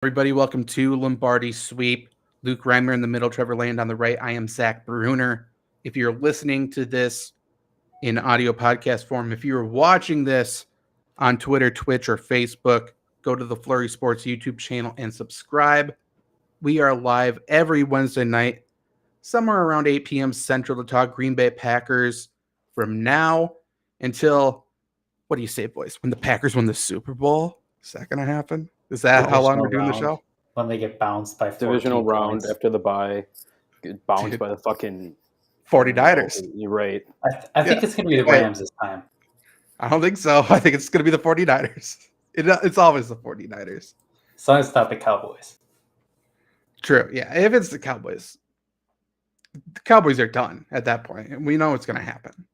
Everybody, welcome to Lombardi Sweep. Luke Reimer in the middle, Trevor Land on the right. I am Zach Bruner. If you're listening to this in audio podcast form, if you're watching this on Twitter, Twitch, or Facebook, go to the Flurry Sports YouTube channel and subscribe. We are live every Wednesday night, somewhere around 8 p.m. Central, to talk Green Bay Packers from now until, what do you say, boys? When the Packers win the Super Bowl? Is that going to happen? Is that how long we're doing the show? When they get bounced by 14 divisional round points. after the bye, get bounced by the fucking 49ers. You're right. I think it's going to be the Rams this time. I don't think so. I think it's going to be the 49ers. It's always the 49ers. So it's not the Cowboys. True. Yeah. If it's the Cowboys are done at that point. And we know it's going to happen.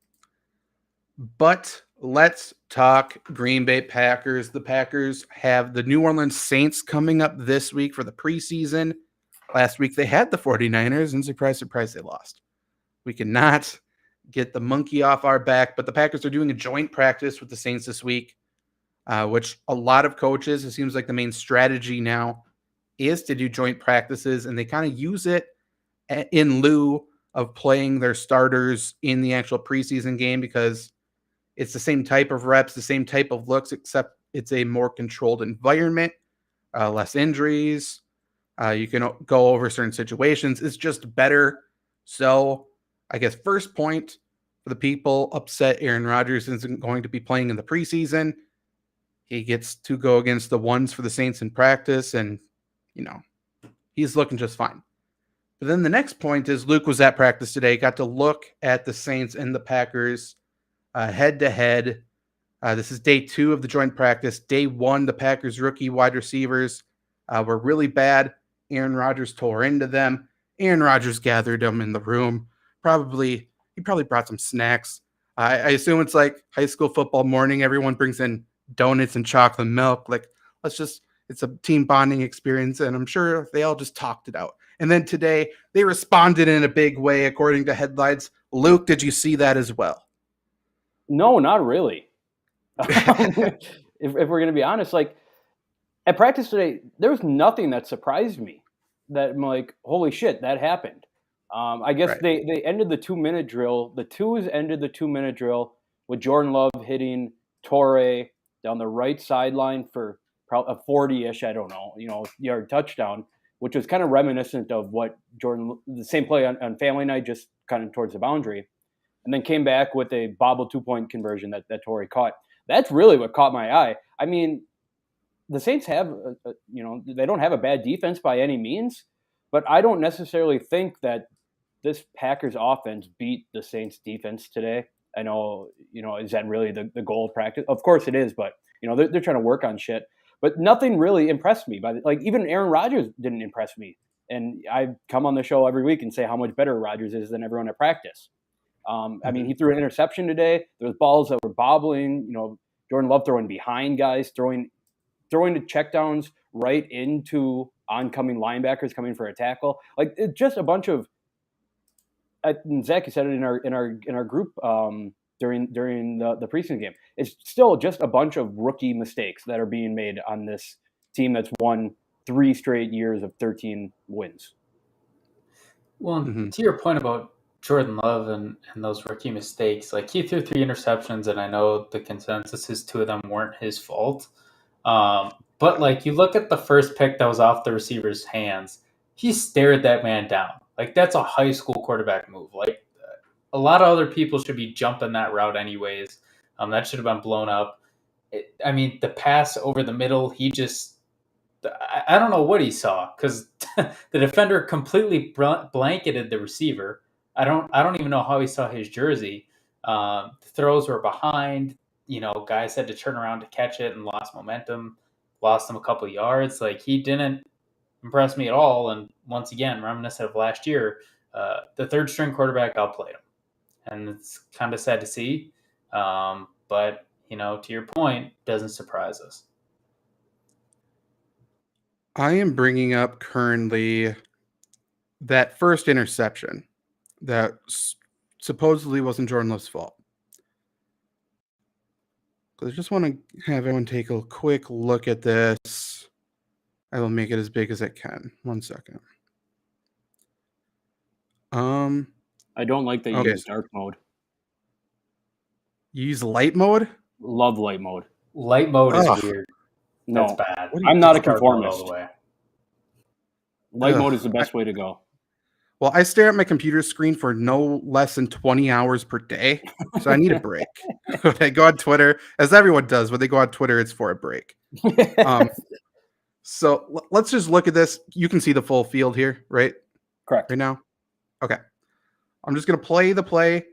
But let's talk Green Bay Packers. The Packers have the New Orleans Saints coming up this week for the preseason. Last week they had the 49ers, and surprise, surprise, they lost. We cannot get the monkey off our back, but the Packers are doing a joint practice with the Saints this week, which a lot of coaches, it seems like the main strategy now is to do joint practices, and they kind of use it in lieu of playing their starters in the actual preseason game because it's the same type of reps, the same type of looks, except it's a more controlled environment, less injuries. You can go over certain situations. It's just better. So I guess first point for the people upset Aaron Rodgers isn't going to be playing in the preseason. He gets to go against the ones for the Saints in practice, and, he's looking just fine. But then the next point is Luke was at practice today, got to look at the Saints and the Packers head-to-head. This is day 2 of the joint practice. Day 1, the Packers rookie wide receivers were really bad. Aaron Rodgers tore into them. Aaron Rodgers gathered them in the room. He probably brought some snacks. I assume it's like high school football morning. Everyone brings in donuts and chocolate milk. It's a team bonding experience, and I'm sure they all just talked it out. And then today, they responded in a big way, according to headlines. Luke, did you see that as well? No, not really. If we're going to be honest, at practice today, there was nothing that surprised me. That I'm like, holy shit, that happened. I guess Right. they ended the 2-minute drill. The twos ended the 2-minute drill with Jordan Love hitting Torre down the right sideline for probably a 40-ish, I don't know, yard touchdown, which was kind of reminiscent of what the same play on Family Night, just kind of towards the boundary. And then came back with a bobble 2-point conversion that Torrey caught. That's really what caught my eye. I mean, the Saints have, they don't have a bad defense by any means, but I don't necessarily think that this Packers offense beat the Saints defense today. I know, is that really the goal of practice? Of course it is, but, they're trying to work on shit. But nothing really impressed me. Even Aaron Rodgers didn't impress me. And I come on the show every week and say how much better Rodgers is than everyone at practice. I mean, he threw an interception today. There was balls that were bobbling. Jordan Love throwing behind guys, throwing the checkdowns right into oncoming linebackers coming for a tackle. It's just a bunch of. Zach, you said it in our group during the preseason game. It's still just a bunch of rookie mistakes that are being made on this team that's won 3 straight years of 13 wins. Well, to your point about Jordan Love and those rookie mistakes, he threw 3 interceptions, and I know the consensus is 2 of them weren't his fault. But you look at the first pick that was off the receiver's hands, he stared that man down. That's a high school quarterback move. A lot of other people should be jumping that route anyways. That should have been blown up. The pass over the middle, he just, I don't know what he saw, because the defender completely blanketed the receiver. I don't even know how he saw his jersey. The throws were behind. Guys had to turn around to catch it and lost momentum, lost him a couple yards. He didn't impress me at all. And once again, reminiscent of last year, the third string quarterback outplayed him. And it's kind of sad to see. But, to your point, doesn't surprise us. I am bringing up currently that first interception that supposedly wasn't Jordan Love's fault. I just want to have everyone take a quick look at this. I will make it as big as I can. 1 second. I don't like that you use dark mode. You use light mode? Love light mode. Light mode is weird. No, that's bad. I'm not a Dark mode conformist. all the way. Light mode is the best way to go. Well, I stare at my computer screen for no less than 20 hours per day, so I need a break. When I go on Twitter, as everyone does, when they go on Twitter, it's for a break. So let's just look at this. You can see the full field here, right? Correct. Right now? Okay. I'm just going to play the play.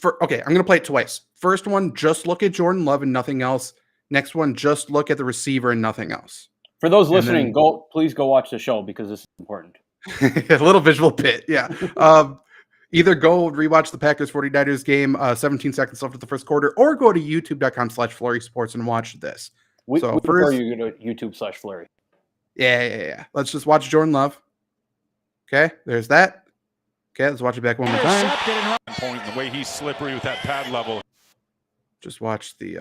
I'm going to play it twice. First one, just look at Jordan Love and nothing else. Next one, just look at the receiver and nothing else. For those listening, please go watch the show because this is important. A little visual bit, yeah. Either go rewatch the Packers 49ers game, 17 seconds left of the first quarter, or go to youtube.com/Flurry Sports and watch this. We prefer you go to YouTube/Flurry. Yeah. Let's just watch Jordan Love. Okay, there's that. Okay, let's watch it back one more time. Point the way he's slippery with that pad level. Just watch the.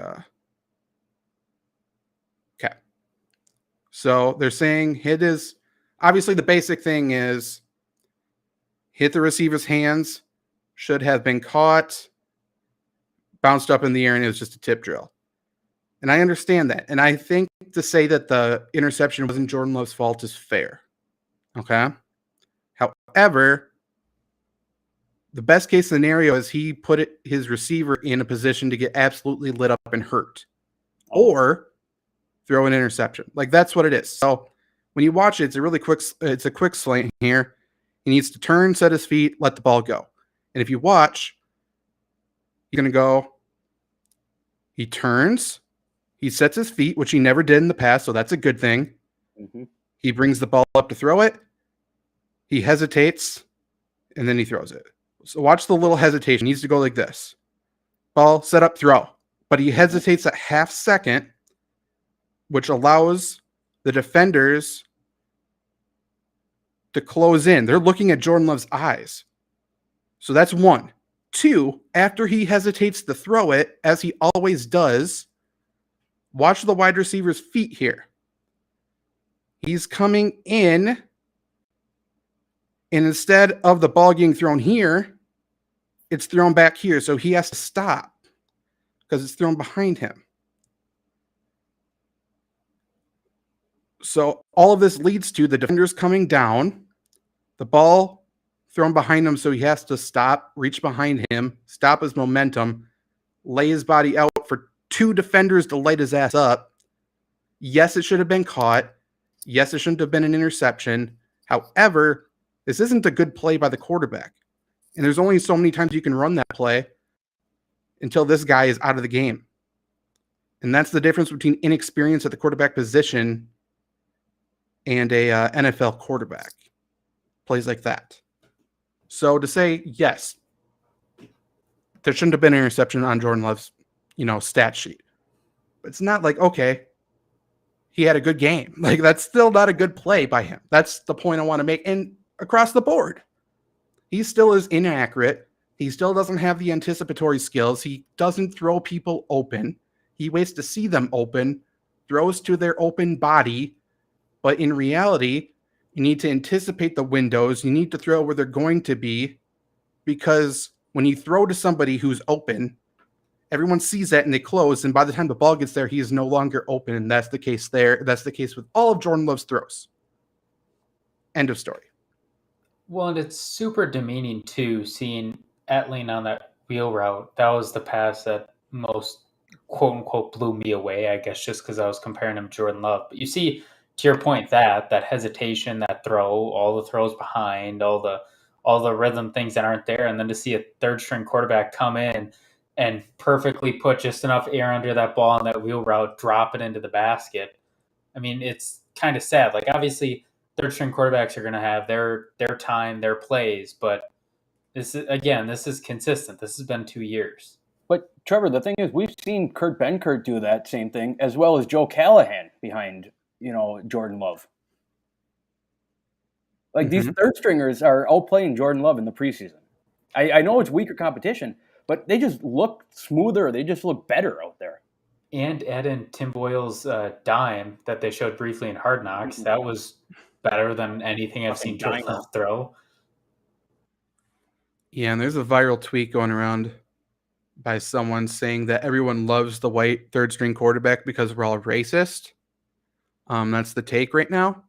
Okay. So they're saying hit is obviously the basic thing is hit the receiver's hands, should have been caught, bounced up in the air, and it was just a tip drill. And I understand that. And I think to say that the interception wasn't Jordan Love's fault is fair. Okay. However, the best case scenario is he put his receiver in a position to get absolutely lit up and hurt, or throw an interception. Like that's what it is. So when you watch it, it's a quick slant here. He needs to turn, set his feet, let the ball go. And if you watch, he's going to go. He turns, he sets his feet, which he never did in the past, so that's a good thing. Mm-hmm. He brings the ball up to throw it. He hesitates, and then he throws it. So watch the little hesitation. He needs to go like this. Ball, set up, throw. But he hesitates a half second, which allows the defenders to close in. They're looking at Jordan Love's eyes. So that's one. Two, after he hesitates to throw it, as he always does, watch the wide receiver's feet here. He's coming in, and instead of the ball getting thrown here, it's thrown back here. So he has to stop because it's thrown behind him. So all of this leads to the defenders coming down, the ball thrown behind him, so he has to stop, reach behind him, stop his momentum, lay his body out for two defenders to light his ass up. Yes, it should have been caught. Yes, it shouldn't have been an interception. However, this isn't a good play by the quarterback. And there's only so many times you can run that play until this guy is out of the game. And that's the difference between inexperience at the quarterback position and a NFL quarterback. Plays like that. So to say, yes, there shouldn't have been an interception on Jordan Love's, stat sheet. But it's not like, okay, he had a good game. Like, that's still not a good play by him. That's the point I want to make. And across the board, he still is inaccurate. He still doesn't have the anticipatory skills. He doesn't throw people open. He waits to see them open, throws to their open body. But in reality, you need to anticipate the windows. You need to throw where they're going to be, because when you throw to somebody who's open, everyone sees that and they close. And by the time the ball gets there, he is no longer open. And that's the case there. That's the case with all of Jordan Love's throws. End of story. Well, and it's super demeaning too, seeing Etling on that wheel route. That was the pass that most quote unquote blew me away, I guess, just because I was comparing him to Jordan Love. But you see, to your point, that hesitation, that throw, all the throws behind, all the rhythm things that aren't there, and then to see a third string quarterback come in and perfectly put just enough air under that ball on that wheel route, drop it into the basket. I mean, it's kind of sad. Like, obviously, third string quarterbacks are going to have their time, their plays, but this is consistent. This has been 2 years. But Trevor, the thing is, we've seen Kurt Benkert do that same thing, as well as Joe Callahan behind Jordan Love. Like, these third stringers are outplaying Jordan Love in the preseason. I know it's weaker competition, but they just look smoother. They just look better out there. And add in Tim Boyle's dime that they showed briefly in Hard Knocks. Mhm. That was better than anything I've Fucking seen Jordan dynamo. Love throw. Yeah, and there's a viral tweet going around by someone saying that everyone loves the white third string quarterback because we're all racist. That's the take right now.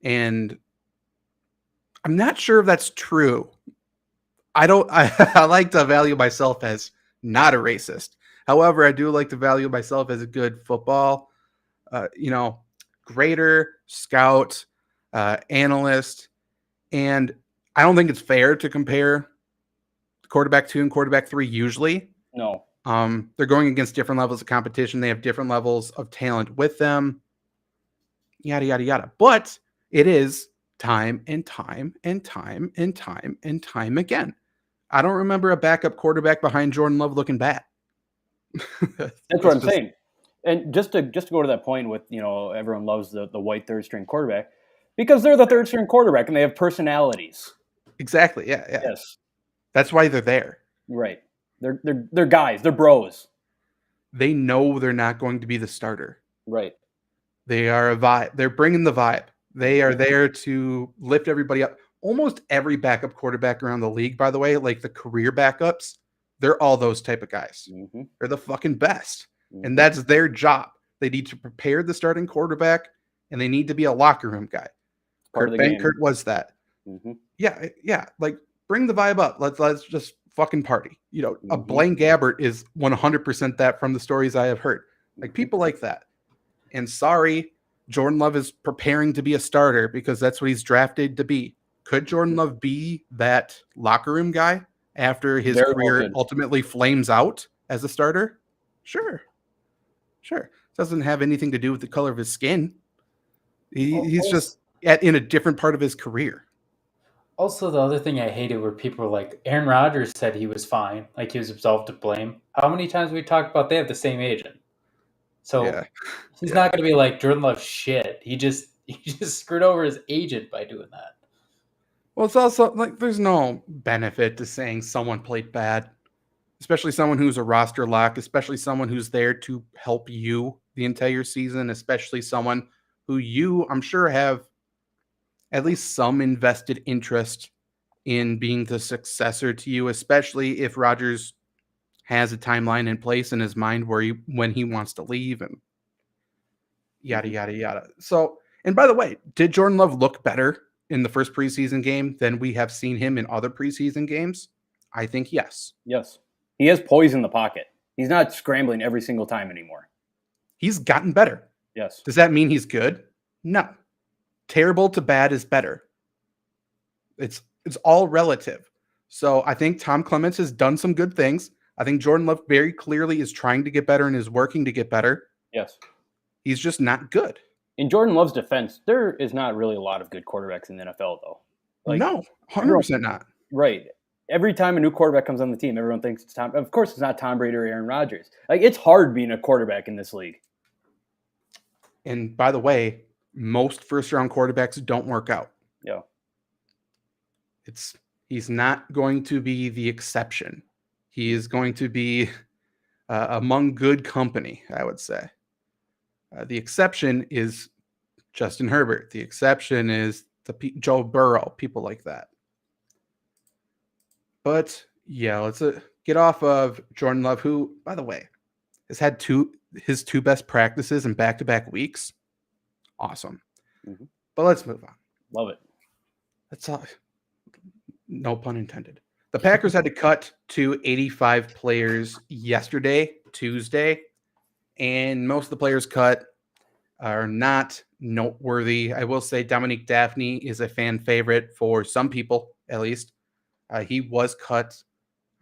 And I'm not sure if that's true. I like to value myself as not a racist. However, I do like to value myself as a good football, grader, scout, analyst. And I don't think it's fair to compare quarterback 2 and quarterback 3 usually. No. They're going against different levels of competition. They have different levels of talent with them. Yada, yada, yada. But it is time and time and time and time and time again. I don't remember a backup quarterback behind Jordan Love looking bad. That's what I'm saying. And just to go to that point with, everyone loves the white third string quarterback because they're the third string quarterback and they have personalities. Exactly. Yeah. Yes. That's why they're there. Right. They're guys. They're bros. They know they're not going to be the starter. Right. They are a vibe. They're bringing the vibe. They are there to lift everybody up. Almost every backup quarterback around the league, by the way, like the career backups, they're all those type of guys. Mm-hmm. They're the fucking best. Mm-hmm. And that's their job. They need to prepare the starting quarterback, and they need to be a locker room guy. Kurt Benkert was that. Mm-hmm. Yeah. Like, bring the vibe up. Let's just fucking party. A Mm-hmm. Blaine Gabbert is 100% that from the stories I have heard. Like, people like that. And sorry, Jordan Love is preparing to be a starter because that's what he's drafted to be. Could Jordan Love be that locker room guy after his career ultimately flames out as a starter? Sure. Doesn't have anything to do with the color of his skin. He's just in a different part of his career. Also, the other thing I hated were people were like, Aaron Rodgers said he was fine, like he was absolved of blame. How many times we talked about they have the same agent? So he's not going to be like Jordan Love shit. He just screwed over his agent by doing that. Well, it's also like there's no benefit to saying someone played bad, especially someone who's a roster lock, especially someone who's there to help you the entire season, especially someone who you, I'm sure, have at least some invested interest in being the successor to you, especially if Rodgers has a timeline in place in his mind when he wants to leave and yada, yada, yada. So, and by the way, did Jordan Love look better in the first preseason game than we have seen him in other preseason games? I think yes. Yes. He has poise in the pocket. He's not scrambling every single time anymore. He's gotten better. Yes. Does that mean he's good? No. Terrible to bad is better. It's all relative. So I think Tom Clements has done some good things. I think Jordan Love very clearly is trying to get better and is working to get better. Yes. He's just not good. In Jordan Love's defense, there is not really a lot of good quarterbacks in the NFL, though. No, 100% not. Right. Every time a new quarterback comes on the team, everyone thinks it's Tom. Of course, it's not Tom Brady or Aaron Rodgers. Like, it's hard being a quarterback in this league. And by the way, most first-round quarterbacks don't work out. Yeah. He's not going to be the exception. He is going to be among good company, I would say. The exception is Justin Herbert. The exception is Joe Burrow, people like that. But yeah, let's get off of Jordan Love, who, by the way, has had his two best practices in back-to-back weeks. Awesome. Mm-hmm. But let's move on. Love it. That's all. No pun intended. The Packers had to cut to 85 players yesterday, Tuesday, and most of the players cut are not noteworthy. I will say Dominique Daphne is a fan favorite for some people, at least. He was cut.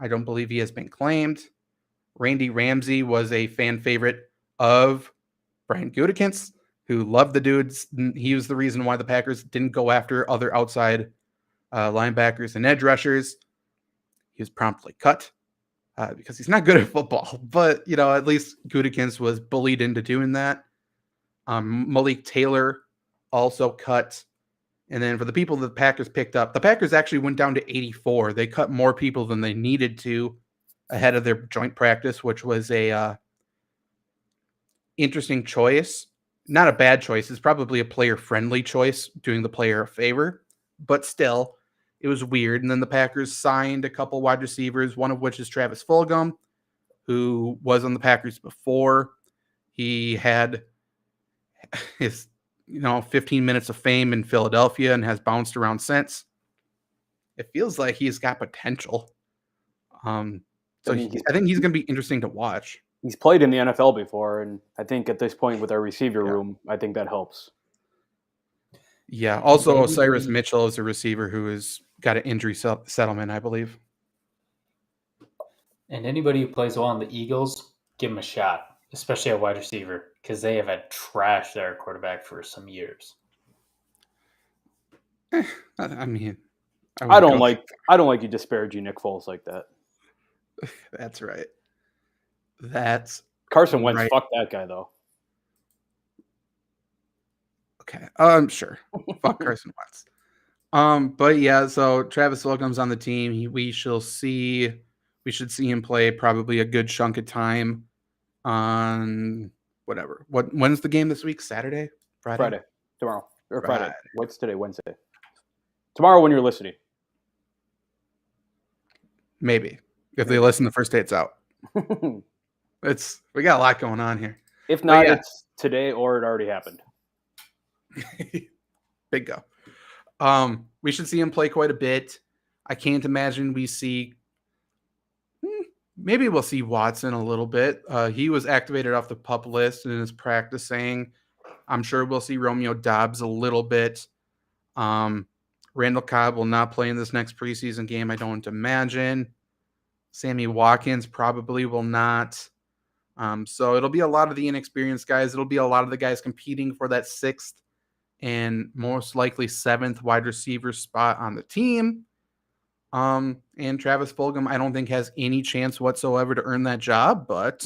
I don't believe he has been claimed. Randy Ramsey was a fan favorite of Brian Gutekunst, who loved the dudes. He was the reason why the Packers didn't go after other outside linebackers and edge rushers. He was promptly cut because he's not good at football. But, at least Gutekunst was bullied into doing that. Malik Taylor also cut. And then for the people that the Packers picked up, the Packers actually went down to 84. They cut more people than they needed to ahead of their joint practice, which was a interesting choice. Not a bad choice. It's probably a player-friendly choice, doing the player a favor. But still, it was weird. And then the Packers signed a couple wide receivers, one of which is Travis Fulgham, who was on the Packers before. He had his 15 minutes of fame in Philadelphia and has bounced around since. It feels like he's got potential. I think he's going to be interesting to watch. He's played in the NFL before, and I think at this point with our receiver room, I think that helps. Yeah. Also, Cyrus Mitchell is a receiver who has got an injury settlement, I believe. And anybody who plays well in the Eagles, give them a shot, especially at wide receiver, because they have had trash their quarterback for some years. I mean, I don't like you disparaging Nick Foles like that. That's right. Carson Wentz. Right. Fuck that guy though. Okay, sure. Fuck Carson Wentz. But yeah, so Travis Fulgham's on the team. We should see him play probably a good chunk of time on whatever. When's the game this week? Saturday? Friday. Tomorrow. Or Friday. What's today? Wednesday. Tomorrow when you're listening. Maybe. If they listen the first day it's out. We got a lot going on here. If not, it's today or it already happened. Big go. We should see him play quite a bit. I can't imagine we see. Maybe we'll see Watson a little bit. He was activated off the PUP list and is practicing. I'm sure we'll see Romeo Doubs a little bit. Randall Cobb will not play in this next preseason game, I don't imagine. Sammy Watkins probably will not. So it'll be a lot of the inexperienced guys. It'll be a lot of the guys competing for that 6th and most likely 7th wide receiver spot on the team. And Travis Fulgham, I don't think has any chance whatsoever to earn that job, but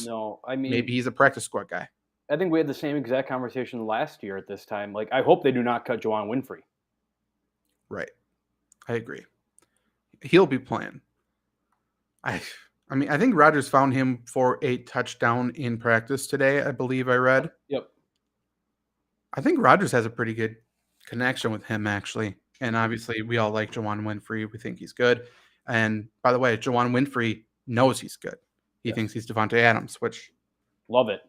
maybe he's a practice squad guy. I think we had the same exact conversation last year at this time. Like, I hope they do not cut Juwan Winfrey. Right. I agree. He'll be playing. I think Rodgers found him for a touchdown in practice today, I believe I read. Yep. I think Rodgers has a pretty good connection with him, actually. And obviously, we all like Juwan Winfrey. We think he's good. And by the way, Juwan Winfrey knows he's good. He thinks he's Devontae Adams, which... Love it.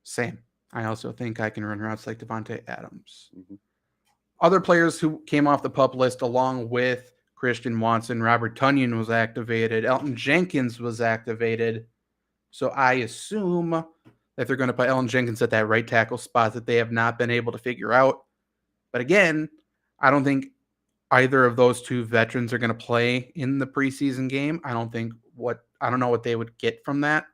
Same. I also think I can run routes like Devontae Adams. Mm-hmm. Other players who came off the PUP list along with Christian Watson, Robert Tonyan was activated. Elton Jenkins was activated. So I assume that they're going to put Elton Jenkins at that right tackle spot that they have not been able to figure out. But again, I don't think either of those two veterans are going to play in the preseason game. I don't know what they would get from that,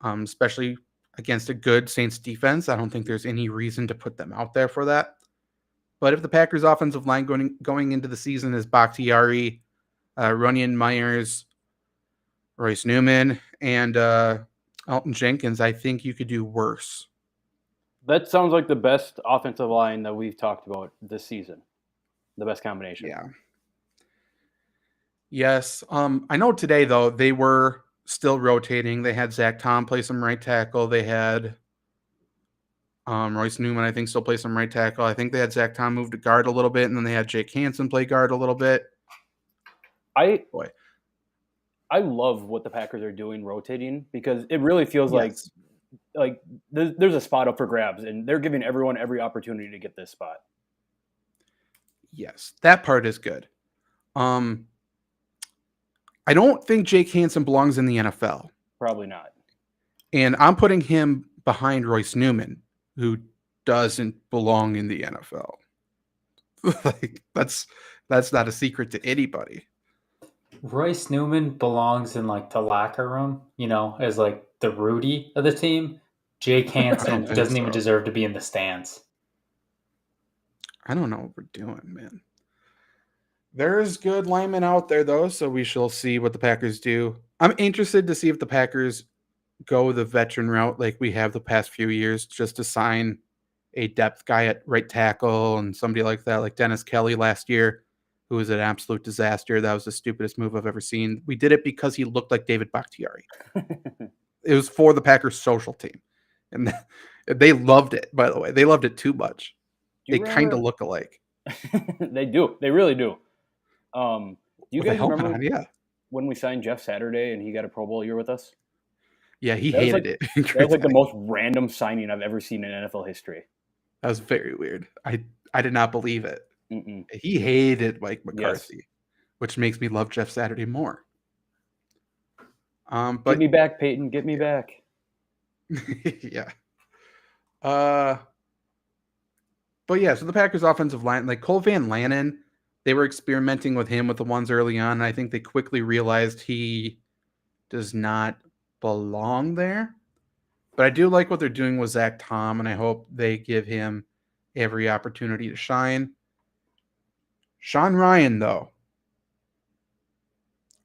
especially against a good Saints defense. I don't think there's any reason to put them out there for that. But if the Packers offensive line going into the season is Bakhtiari, Runyon Myers, Royce Newman, and Elton Jenkins, I think you could do worse. That sounds like the best offensive line that we've talked about this season. The best combination. Yeah. Yes. I know today, though, they were still rotating. They had Zach Tom play some right tackle. They had Royce Newman, I think, still play some right tackle. I think they had Zach Tom move to guard a little bit, and then they had Jake Hansen play guard a little bit. I love what the Packers are doing rotating because it really feels like there's a spot up for grabs, and they're giving everyone every opportunity to get this spot. Yes, that part is good. I don't think Jake Hansen belongs in the NFL. Probably not. And I'm putting him behind Royce Newman, who doesn't belong in the NFL. Like that's not a secret to anybody. Royce Newman belongs in like the locker room, as like the Rudy of the team. Jake Hansen doesn't even deserve to be in the stands. I don't know what we're doing, man. There's good linemen out there, though, so we shall see what the Packers do. I'm interested to see if the Packers go the veteran route like we have the past few years, just to sign a depth guy at right tackle and somebody like that, like Dennis Kelly last year, who was an absolute disaster. That was the stupidest move I've ever seen. We did it because he looked like David Bakhtiari. It was for the Packers social team. and they loved it. By the way, they loved it too much. Do They you kind of remember? look alike. They do. They really do. Do you With a guys helmet remember on, yeah. when we signed Jeff Saturday and he got a Pro Bowl year with us? Yeah, he That was hated like it. that was like the most random signing I've ever seen in NFL history. That was very weird. I did not believe it. Mm-mm. He hated Mike Yes. McCarthy, which makes me love Jeff Saturday more. Get But me back, Peyton. Get me back. yeah. But yeah, so the Packers offensive line, like Cole Van Lannon, they were experimenting with him with the ones early on. And I think they quickly realized he does not belong there. But I do like what they're doing with Zach Tom, and I hope they give him every opportunity to shine. Sean Ryan, though,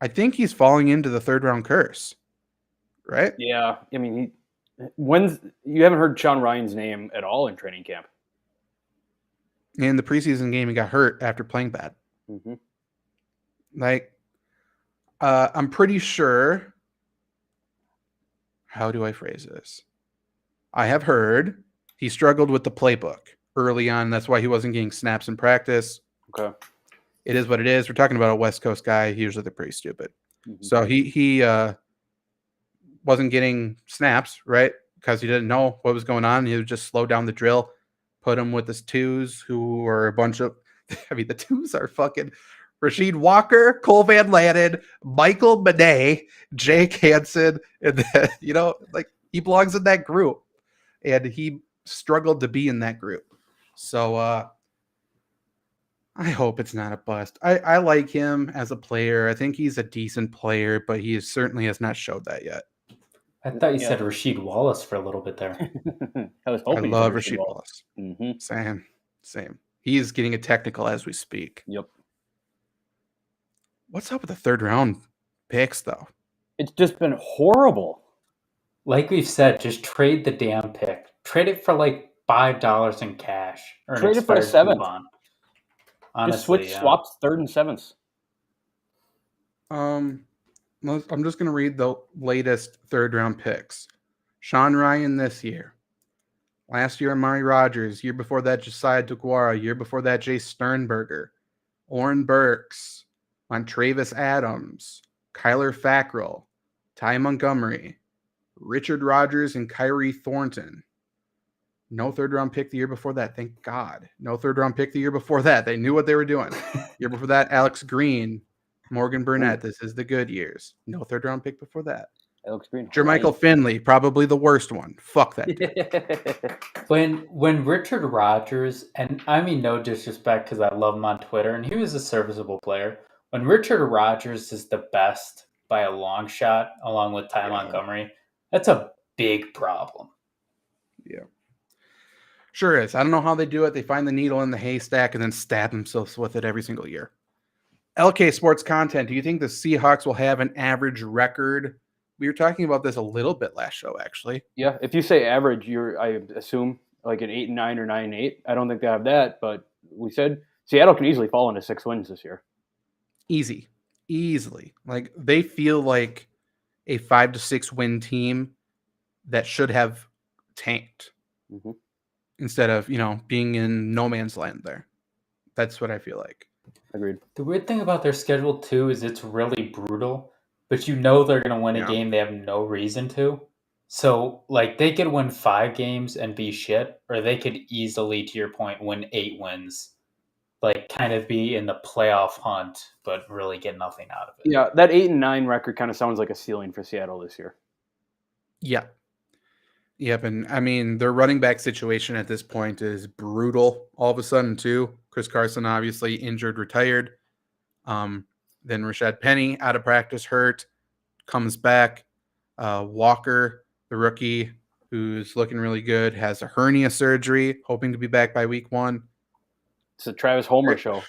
I think he's falling into the third round curse, right? Yeah, I mean, you haven't heard Sean Ryan's name at all in training camp. In the preseason game, he got hurt after playing bad. Mm-hmm. Like, I'm pretty sure. How do I phrase this? I have heard he struggled with the playbook early on. That's why he wasn't getting snaps in practice. Okay. It is what it is. We're talking about a West Coast guy. Usually they're pretty stupid. Mm-hmm. So he wasn't getting snaps, right? Because he didn't know what was going on. He would just slow down the drill, put him with his twos, who are a bunch of, I mean, the twos are fucking Rasheed Walker, Cole Van Lannon, Michael Benet, Jake Hansen, and then, like he belongs in that group. And he struggled to be in that group. So I hope it's not a bust. I like him as a player. I think he's a decent player, but he certainly has not showed that yet. I thought you said Rasheed Wallace for a little bit there. I was hoping. I love Rasheed Wallace. Mm-hmm. Same. He is getting a technical as we speak. Yep. What's up with the third round picks, though? It's just been horrible. Like we've said, just trade the damn pick. Trade it for like $5 in cash or an Trade it for a expired seventh. coupon. Honestly, just swaps third and sevenths. I'm just going to read the latest third round picks. Sean Ryan this year. Last year, Amari Rodgers. Year before that, Josiah DeGuara. Year before that, Jay Sternberger. Oren Burks. Montravis Adams. Kyler Fackrell. Ty Montgomery. Richard Rodgers and Kyrie Thornton. No third round pick the year before that. Thank God. No third round pick the year before that. They knew what they were doing. Year before that, Alex Green. Morgan Burnett. This is the good years. No third round pick before that. Alex Green. Jermichael Finley, probably the worst one. Fuck that. When Richard Rodgers, and I mean no disrespect because I love him on Twitter, and he was a serviceable player. When Richard Rodgers is the best by a long shot, along with Ty Montgomery, that's a big problem. Yeah. Sure is. I don't know how they do it. They find the needle in the haystack and then stab themselves with it every single year. LK Sports Content, do you think the Seahawks will have an average record? We were talking about this a little bit last show, actually. Yeah, if you say average, I assume like an 8-9 or 9-8. I don't think they have that, but we said Seattle can easily fall into 6 wins this year. Easily. Like they feel like a 5 to 6 win team that should have tanked instead of, being in no man's land there. That's what I feel like. Agreed. The weird thing about their schedule too is it's really brutal, but they're going to win a game they have no reason to. So like they could win 5 games and be shit, or they could easily, to your point, win 8 wins. Like kind of be in the playoff hunt, but really get nothing out of it. Yeah, that 8-9 record kind of sounds like a ceiling for Seattle this year. Yeah. Yep, and I mean their running back situation at this point is brutal. All of a sudden, too, Chris Carson obviously injured, retired. Then Rashad Penny out of practice, hurt, comes back. Walker, the rookie, who's looking really good, has a hernia surgery, hoping to be back by week 1. It's a Travis Homer show.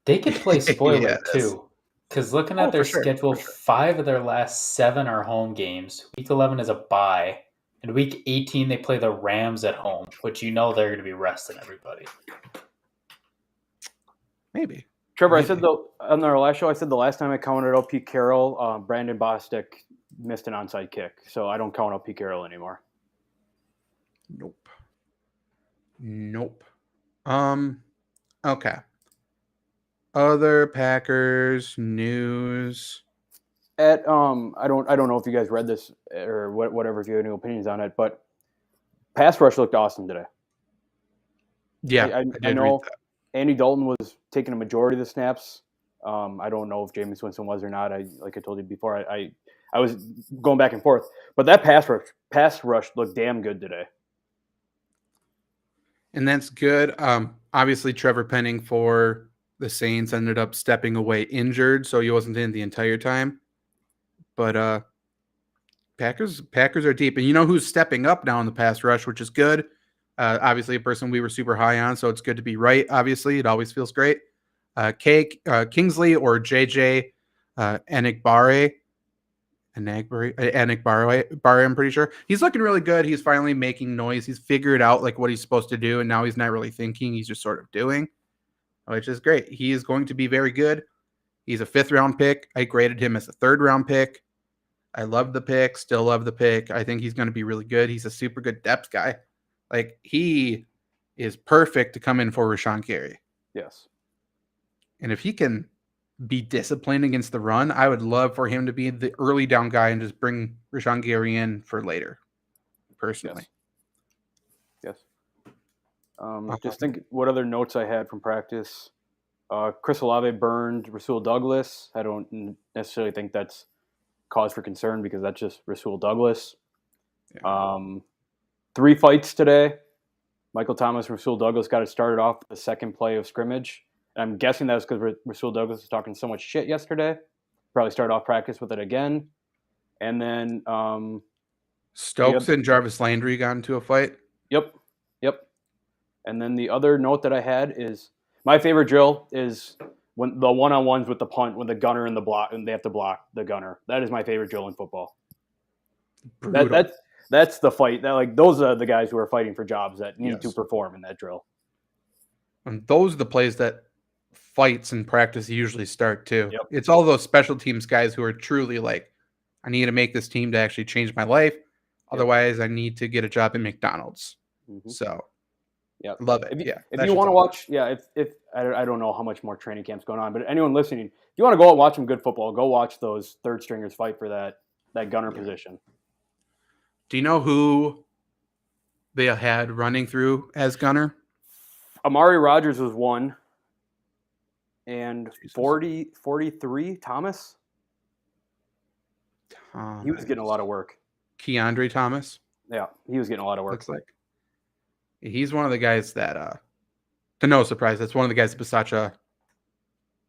They could play spoiler Yeah, too, because looking at their schedule, 5 of their last 7 are home games. Week 11 is a bye. And week 18, they play the Rams at home, which they're going to be resting everybody. Maybe. Trevor, I said on our last show, the last time I counted out Pete Carroll, Brandon Bostic missed an onside kick. So I don't count out Pete Carroll anymore. Nope. Okay. Other Packers news. I don't know if you guys read this or whatever, if you have any opinions on it, but pass rush looked awesome today. Yeah, I did know read that. Andy Dalton was taking a majority of the snaps. I don't know if Jameis Winston was or not. Like I told you before, I was going back and forth, but that pass rush looked damn good today. And that's good. Obviously, Trevor Penning for the Saints ended up stepping away injured, so he wasn't in the entire time. But Packers are deep, and you know who's stepping up now in the pass rush, which is good. Obviously, a person we were super high on, so it's good to be right. Obviously, it always feels great. Kingsley or JJ Enigbare. Enigbare, I'm pretty sure. He's looking really good. He's finally making noise. He's figured out like what he's supposed to do, and now he's not really thinking. He's just sort of doing, which is great. He is going to be very good. He's a 5th-round pick. I graded him as a 3rd-round pick. I love the pick. Still love the pick. I think he's going to be really good. He's a super good depth guy. Like, he is perfect to come in for Rashawn Gary. Yes. And if he can be disciplined against the run, I would love for him to be the early down guy and just bring Rashawn Gary in for later, personally. Yes. Just think what other notes I had from practice. Chris Olave burned Rasul Douglas. I don't necessarily think that's cause for concern because that's just Rasul Douglas. Yeah. 3 fights today. Michael Thomas and Rasul Douglas got it started off the second play of scrimmage. I'm guessing that was because Rasul Douglas was talking so much shit yesterday. Probably started off practice with it again. And then Stokes and Jarvis Landry got into a fight. Yep. And then the other note that I had is my favorite drill is when the one-on-ones with the punt, when the gunner and the block, and they have to block the gunner. That is my favorite drill in football. That's the fight. Those are the guys who are fighting for jobs that need to perform in that drill. And those are the plays that fights in practice usually start too. Yep. It's all those special teams guys who are truly like, I need to make this team to actually change my life. Otherwise, I need to get a job at McDonald's. Mm-hmm. So, love it. If you want to watch, if I don't know how much more training camp's going on, but anyone listening, if you want to go out and watch some good football, go watch those third stringers fight for that gunner position. Do you know who they had running through as gunner? Amari Rogers was 1. And 43, Thomas? He was getting a lot of work. Keandre Thomas? Yeah, he was getting a lot of work. Looks like. He's one of the guys that, to no surprise, that's one of the guys Bisaccia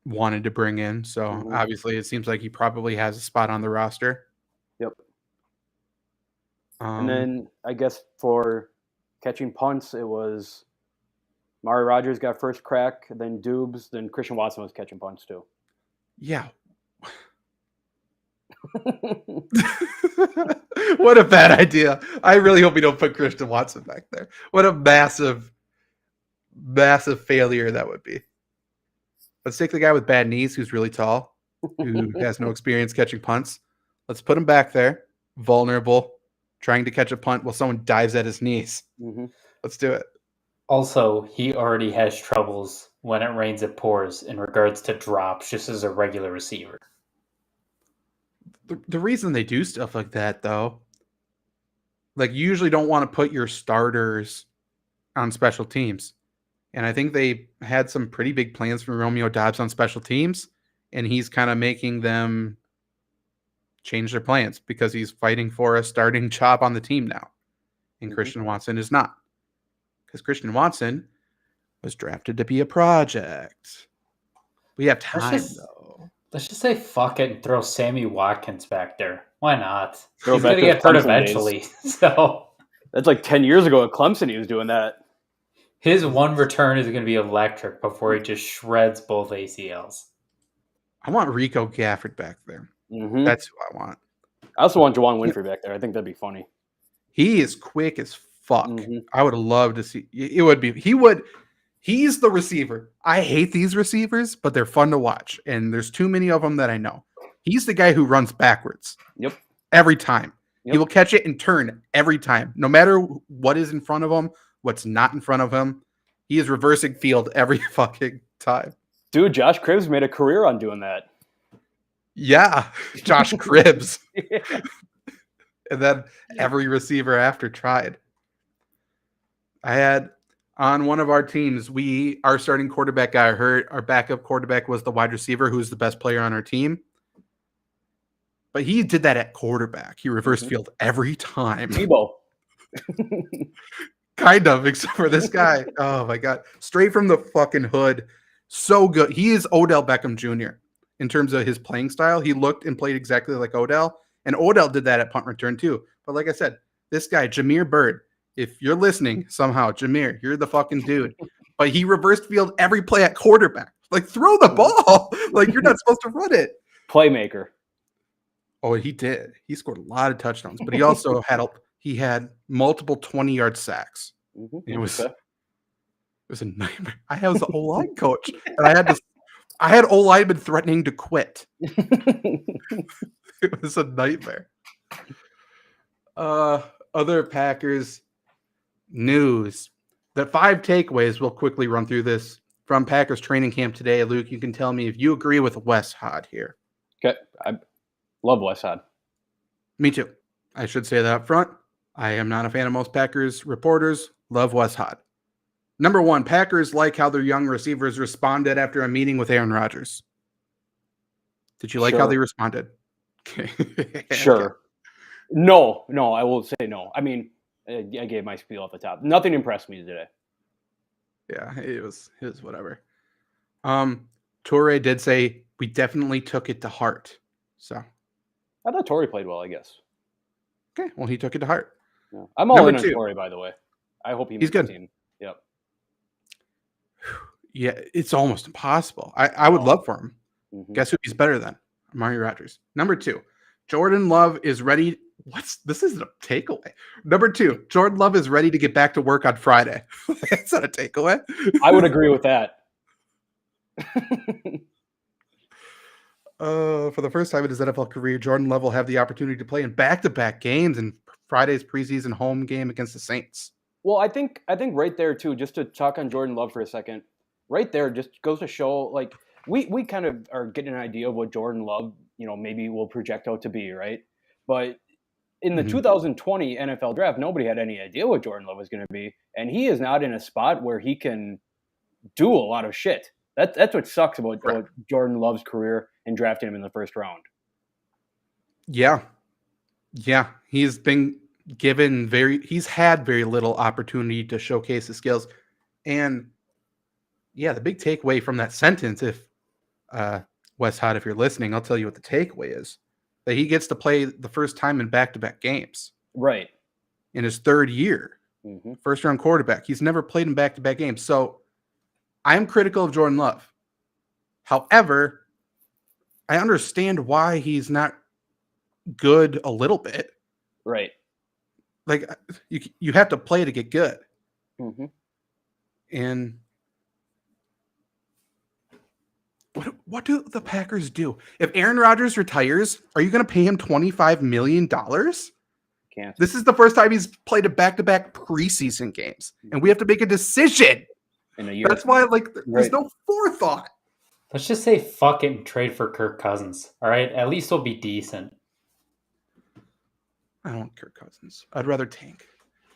wanted to bring in. So, obviously, it seems like he probably has a spot on the roster. Yep. And then, I guess, for catching punts, it was Amari Rogers got first crack, then Dubes, then Christian Watson was catching punts too. Yeah. What a bad idea. I really hope we don't put Christian Watson back there. What a massive, massive failure that would be. Let's take the guy with bad knees who's really tall, who has no experience catching punts. Let's put him back there, vulnerable, trying to catch a punt while someone dives at his knees. Mm-hmm. Let's do it. Also, he already has troubles when it rains, it pours in regards to drops just as a regular receiver. The reason they do stuff like that, though, like you usually don't want to put your starters on special teams. And I think they had some pretty big plans for Romeo Doubs on special teams, and he's kind of making them change their plans because he's fighting for a starting job on the team now. And Christian Watson is not. Because Christian Watson was drafted to be a project. We have time, though. Let's just say fuck it and throw Sammy Watkins back there. Why not? He's going to get hurt eventually. So that's like 10 years ago at Clemson he was doing that. His one return is going to be electric before he just shreds both ACLs. I want Rico Gafford back there. Mm-hmm. That's who I want. I also want Juwan Winfrey back there. I think that'd be funny. He is quick as fuck. Mm-hmm. I would love to see. It would be. He's the receiver. I hate these receivers, but they're fun to watch. And there's too many of them that I know. He's the guy who runs backwards. Yep. Every time. He will catch it and turn every time, no matter what is in front of him, what's not in front of him. He is reversing field every fucking time. Dude, Josh Cribbs made a career on doing that. Yeah, Josh Cribbs. Yeah. And then every receiver after tried. I had on one of our teams, our starting quarterback got hurt. Our backup quarterback was the wide receiver, who's the best player on our team. But he did that at quarterback. He reversed field every time. Tebow. Kind of, except for this guy. Oh my God. Straight from the fucking hood. So good. He is Odell Beckham Jr. in terms of his playing style. He looked and played exactly like Odell. And Odell did that at punt return too. But like I said, this guy, Jameer Byrd, if you're listening somehow, Jameer, you're the fucking dude. But he reversed field every play at quarterback. Like, throw the ball. Like, you're not supposed to run it. Playmaker. Oh, he did. He scored a lot of touchdowns, but he also had multiple 20-yard sacks. It was a nightmare. I was the O-line coach, and I had O-linemen threatening to quit. It was a nightmare. Other Packers news. The 5 takeaways, we'll quickly run through this from Packers training camp today. Luke, you can tell me if you agree with Wes Hod here. Okay. I love Wes Hod. Me too. I should say that up front. I am not a fan of most Packers reporters. Love Wes Hod. Number 1, Packers like how their young receivers responded after a meeting with Aaron Rodgers. Did you like how they responded? Okay. Sure. Okay. No, I will say no. I mean, I gave my spiel at the top. Nothing impressed me today. Yeah, it was whatever. Toure did say we definitely took it to heart. So I thought Toure played well, I guess. Okay, well, he took it to heart. Yeah. I'm all in on Toure, by the way. I hope he makes the team. Yep. Yeah, it's almost impossible. I would love for him. Mm-hmm. Guess who he's better than? Amari Rodgers. Number 2, Jordan Love is ready. This isn't a takeaway. Number 2, Jordan Love is ready to get back to work on Friday. That's not a takeaway. I would agree with that. For the first time in his NFL career, Jordan Love will have the opportunity to play in back-to-back games in Friday's preseason home game against the Saints. Well, I think right there too, just to talk on Jordan Love for a second, right there just goes to show, like, we kind of are getting an idea of what Jordan Love, maybe will project out to be, right? But in the 2020 NFL draft, nobody had any idea what Jordan Love was going to be, and he is not in a spot where he can do a lot of shit. That's what sucks about Jordan Love's career and drafting him in the first round. Yeah. He's been given he's had very little opportunity to showcase his skills. And yeah, the big takeaway from that sentence, if Wes Hod, if you're listening, I'll tell you what the takeaway is. That he gets to play the first time in back-to-back games. Right. In his 3rd year. Mm-hmm. First-round quarterback. He's never played in back-to-back games. So I'm critical of Jordan Love. However, I understand why he's not good a little bit. Right. Like, you have to play to get good. Mm-hmm. And what do the Packers do? If Aaron Rodgers retires, are you going to pay him $25 million? Can't. This is the first time he's played a back-to-back preseason games. And we have to make a decision. In a year. That's why, there's no forethought. Let's just say fuck it and trade for Kirk Cousins. All right? At least he'll be decent. I don't want Kirk Cousins. I'd rather tank.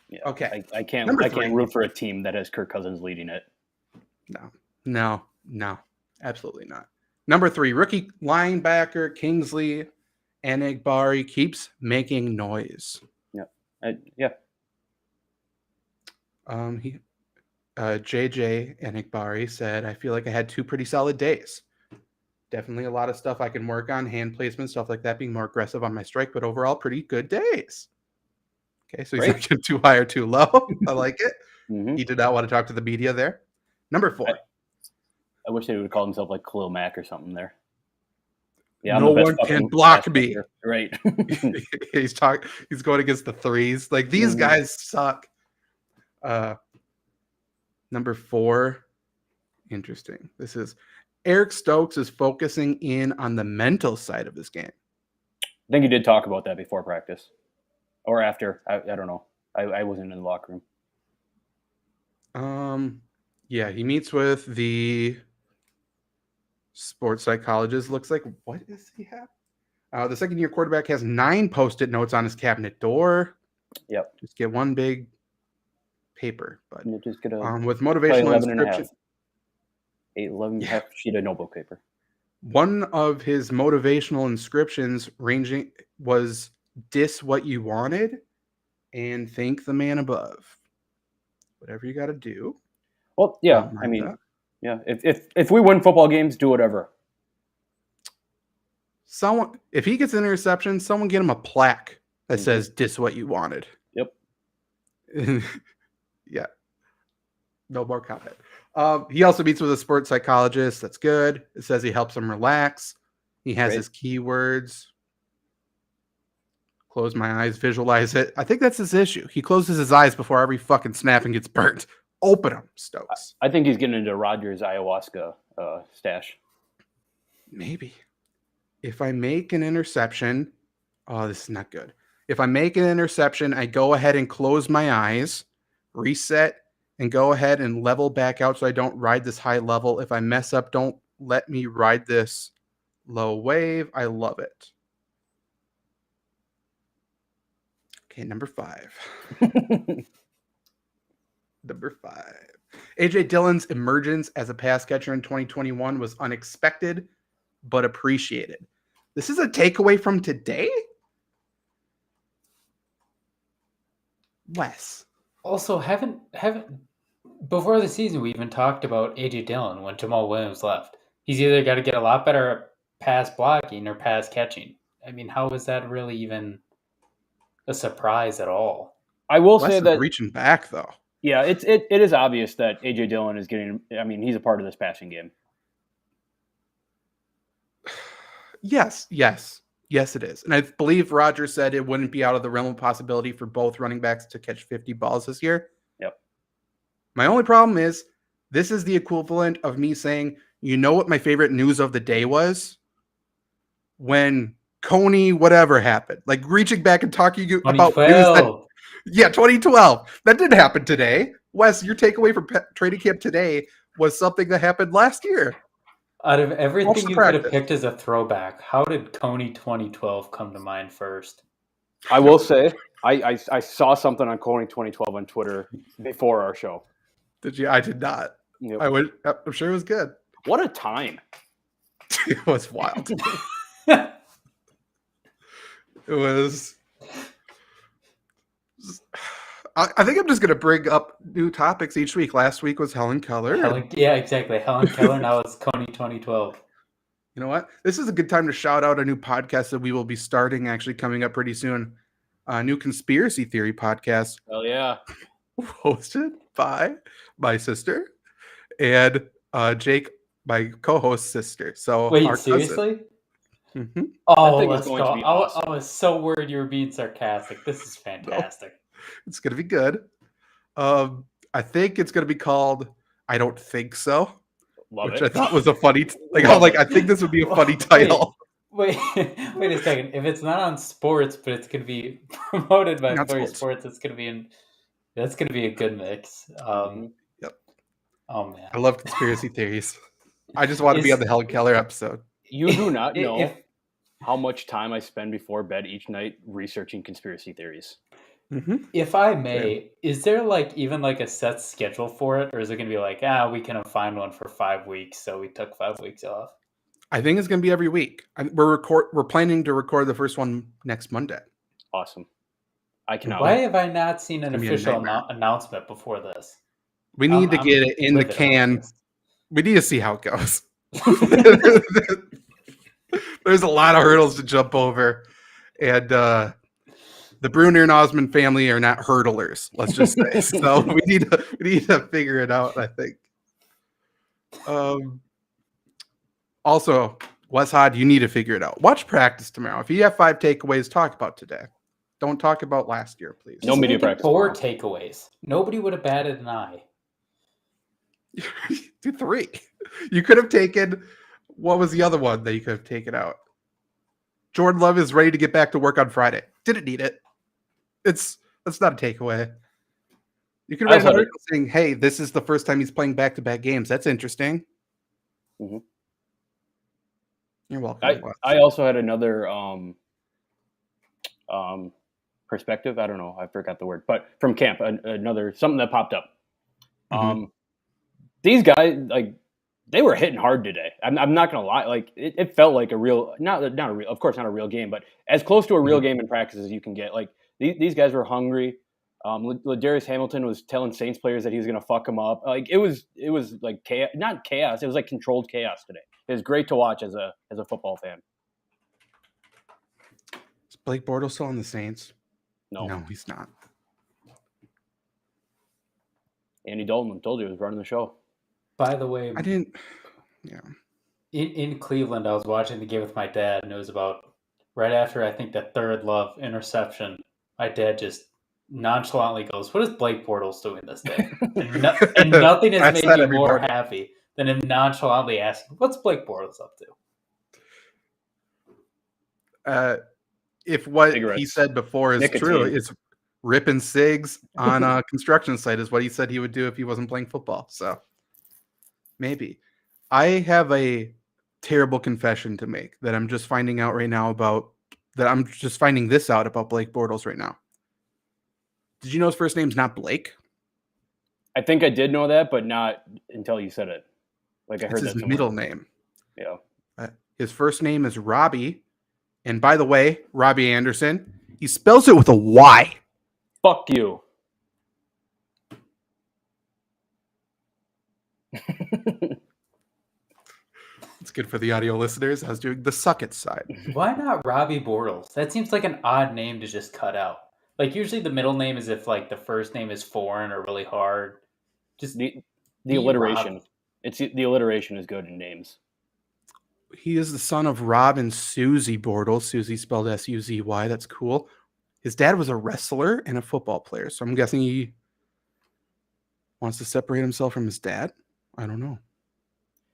Yeah. Okay. I can't root for a team that has Kirk Cousins leading it. No. Absolutely not. Number 3, rookie linebacker Kingsley Enagbari keeps making noise. Yeah. JJ Enagbari said, I feel like I had 2 pretty solid days. Definitely a lot of stuff I can work on, hand placement, stuff like that, being more aggressive on my strike, but overall pretty good days. Okay, so he's not getting too high or too low. I like it. Mm-hmm. He did not want to talk to the media there. Number 4. I wish they would call himself like Khalil Mack or something there. Yeah, no one can block me. Right. He's going against the threes. Like, these guys suck. Number 4. Interesting. This is Eric Stokes is focusing in on the mental side of his game. I think you did talk about that before practice. or after. I don't know. I wasn't in the locker room. Yeah, he meets with the sports psychologist. Looks like, what does he have? The second-year quarterback has 9 Post-it notes on his cabinet door. Yep. Just get one big paper, but And just get a with motivational 11 and a half. inscription. 11 and a half sheet of notebook paper. One of his motivational inscriptions ranging was "Dis what you wanted and thank the man above." Whatever you got to do. Well, yeah. Don't I mind mean, that. yeah. If we win football games, do whatever. Someone, if he gets an interception, someone get him a plaque that says "Dis what you wanted." Yep. Yeah. No more comment. He also meets with a sports psychologist. That's good. It says he helps him relax. He has Great. his keywords. Close my eyes, visualize it. I think that's his issue. He closes his eyes before every fucking snap and gets burnt. Open them, Stokes. I think he's getting into Rogers ayahuasca stash. Maybe. If I make an interception, oh, this is not good. If I make an interception, I go ahead and close my eyes, reset, and go ahead and level back out so I don't ride this high level. If I mess up, don't let me ride this low wave. I love it. Okay, number 5. Number 5. A.J. Dillon's emergence as a pass catcher in 2021 was unexpected, but appreciated. This is a takeaway from today? Wes. Also, haven't before the season we even talked about AJ Dillon when Jamal Williams left. He's either got to get a lot better at pass blocking or pass catching. I mean, how is that really even a surprise at all? I will Wes say is that reaching back though. yeah, it is obvious that AJ Dillon is getting. I mean, he's a part of this passing game. Yes, it is. And I believe Roger said it wouldn't be out of the realm of possibility for both running backs to catch 50 balls this year. Yep. My only problem is this is the equivalent of me saying, you know what my favorite news of the day was? When Coney whatever happened. Like reaching back and talking about news that, 2012. That didn't happen today. Wes, your takeaway from training camp today was something that happened last year. Out of everything Most you practice. could have picked as a throwback, how did Coney 2012 come to mind first? I will say I saw something on Coney 2012 on Twitter before our show. Did you? I did not. Yep. I'm sure it was good. What a time! It was wild. It was. I think I'm just going to bring up new topics each week. Last week was Helen Keller. Yeah, exactly. Helen Keller. Now it's Coney 2012. You know what? This is a good time to shout out a new podcast that we will be starting actually coming up pretty soon. A new conspiracy theory podcast. Hell yeah. Hosted by my sister and Jake, my co-host sister. So wait, our cousin. seriously? Mm-hmm. Oh, thing is let's going go. to be awesome. I was so worried you were being sarcastic. This is fantastic. It's going to be good. I think it's going to be called I Don't Think So. Love which it. I thought was a funny I think this would be a funny title. Wait a second. If it's not on sports, but it's going to be promoted by Not sports, it's going to be that's going to be a good mix. Yep. Oh man, I love conspiracy theories. I just want to be on the Helen Keller episode. You do not know how much time I spend before bed each night researching conspiracy theories. Mm-hmm. If I may, is there even a set schedule for it, or is it going to be we can find one for 5 weeks, so we took 5 weeks off? I think it's going to be every week. We're planning to record the first one next Monday. Awesome. I cannot. Why have I not seen an It's gonna be a official nightmare. announcement before this? We need to get it in the livid about can. this. We need to see how it goes. There's a lot of hurdles to jump over, and the Bruner and Osmond family are not hurdlers. Let's just say so. We need to figure it out. I think. Also, Wes Hod, you need to figure it out. Watch practice tomorrow. If you have 5 takeaways, talk about today. Don't talk about last year, please. No media Make it practice 4 tomorrow. takeaways. Nobody would have batted an eye. Do 3. You could have taken. What was the other one that you could have taken out? Jordan Love is ready to get back to work on Friday. Didn't need it. That's not a takeaway. You can I write an also had article saying, "Hey, this is the first time he's playing back-to-back games." That's interesting. Mhm. You're welcome. I also had another perspective. I don't know. I forgot the word, but from camp, another something that popped up. Mhm. These guys, like, they were hitting hard today. I'm not gonna lie. Like, it felt like a real, not a real, of course, not a real game, but as close to a real game in practice as you can get. Like, these guys were hungry. Ladarius Hamilton was telling Saints players that he was gonna fuck them up. Like, it was like chaos, not chaos. It was like controlled chaos today. It was great to watch as a football fan. Is Blake Bortles still on the Saints? No, No, he's not. Andy Dalton told you he was running the show. By the way, I didn't. Yeah. in Cleveland, I was watching the game with my dad, and it was about right after I think the third Love interception. My dad just nonchalantly goes, "What is Blake Bortles doing this day?" And nothing has Ask made that me every more morning. happy than him nonchalantly asking, "What's Blake Bortles up to?" If what he Cigarettes. said before is true, Nicotine. it's ripping cigs on a construction site is what he said he would do if he wasn't playing football. So maybe. I have a terrible confession to make that I'm just finding out right now about that I'm just finding this out about Blake Bortles right now. Did you know his first name's not Blake? I think I did know that, but not until you said it. Like, I It's heard his that somewhere. middle name. Yeah. His first name is Robbie. And by the way, Robbie Anderson, he spells it with a Y. Fuck you. It's good for the audio listeners. I was doing the suck it side. Why not Robbie Bortles? That seems like an odd name to just cut out. Like, usually the middle name is if like the first name is foreign or really hard. Just The be alliteration. Robbie. It's the alliteration is good in names. He is the son of Rob and Susie Bortles. Susie spelled S-U-Z-Y. That's cool. His dad was a wrestler and a football player. So I'm guessing he wants to separate himself from his dad. I don't know.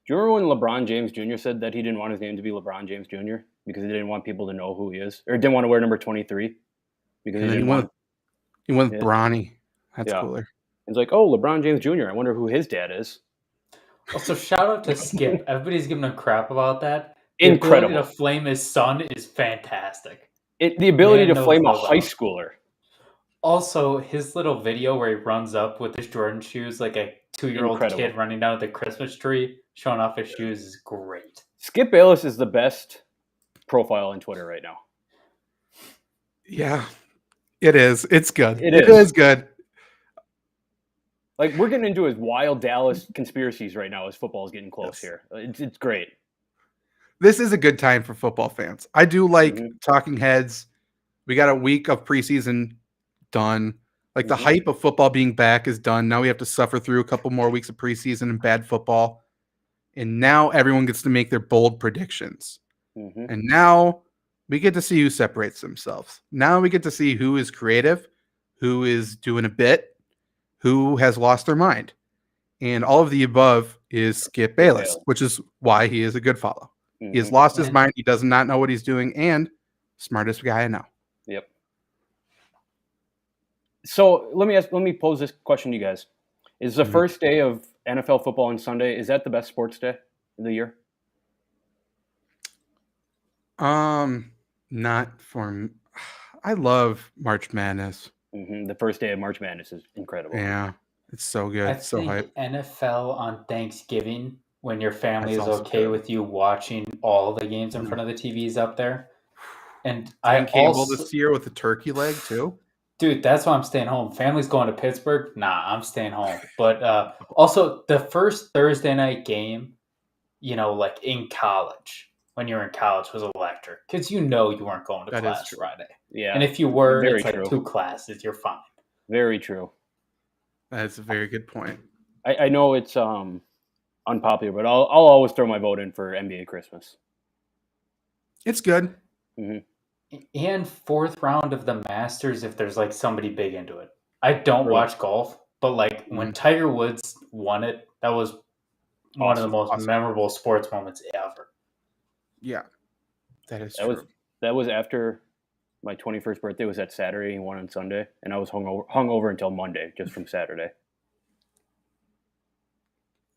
Do you remember when LeBron James Jr. said that he didn't want his name to be LeBron James Jr. because he didn't want people to know who he is, or didn't want to wear number 23 because And he then didn't want. he went with Yeah. Bronny. That's Yeah. cooler. It's like, oh, LeBron James Jr. I wonder who his dad is. Also, shout out to Skip. Everybody's giving him crap about that. The Incredible. ability to flame his son is fantastic. The ability Man to knows flame a no high doubt. schooler. Also, his little video where he runs up with his Jordan shoes like a 2-year-old Incredible. kid running down the Christmas tree, showing off his shoes is great. Skip Bayless is the best profile on Twitter right now. Yeah, it is. It's good. It It is. is good. Like, we're getting into his wild Dallas conspiracies right now as football is getting close here. It's great. This is a good time for football fans. I do like Mhm. talking heads. We got a week of preseason done. Like the Mhm. hype of football being back is done. Now we have to suffer through a couple more weeks of preseason and bad football. And now everyone gets to make their bold predictions. Mhm. And now we get to see who separates themselves. Now we get to see who is creative, who is doing a bit, who has lost their mind. And all of the above is Skip Bayless, Bayless. which is why he is a good follow. He has Mhm. lost his mind. He does not know what he's doing, and smartest guy I know. Yep. So let me pose this question to you guys: is the Mhm. first day of NFL football on Sunday, is that the best sports day of the year? Not for. I love March Madness. The first day of March Madness is incredible. Yeah, it's so good. I It's so think hype. NFL on Thanksgiving, when your family That's is also okay good. with you watching all the games in Mhm. front of the TVs up there. And Dan I Campbell also, this year with the turkey leg too. dude, that's why I'm staying home. Family's going to Pittsburgh. Nah, I'm staying home. But also, the first Thursday night game, like in college, when you were in college, was electric because you weren't going to That is class true. Friday. Yeah. And if you were, Very it's like true. 2 classes. You're fine. Very true. That's a very good point. I know it's unpopular, but I'll always throw my vote in for NBA Christmas. It's good. Mm-hmm. And 4th round of the Masters if there's like somebody big into it. I don't Really? watch golf, but like when Tiger Woods won it, that was one of the most memorable sports moments ever. Yeah, that is true. That was after My 21st birthday was that Saturday and one on Sunday, and I was hung over until Monday just from Saturday.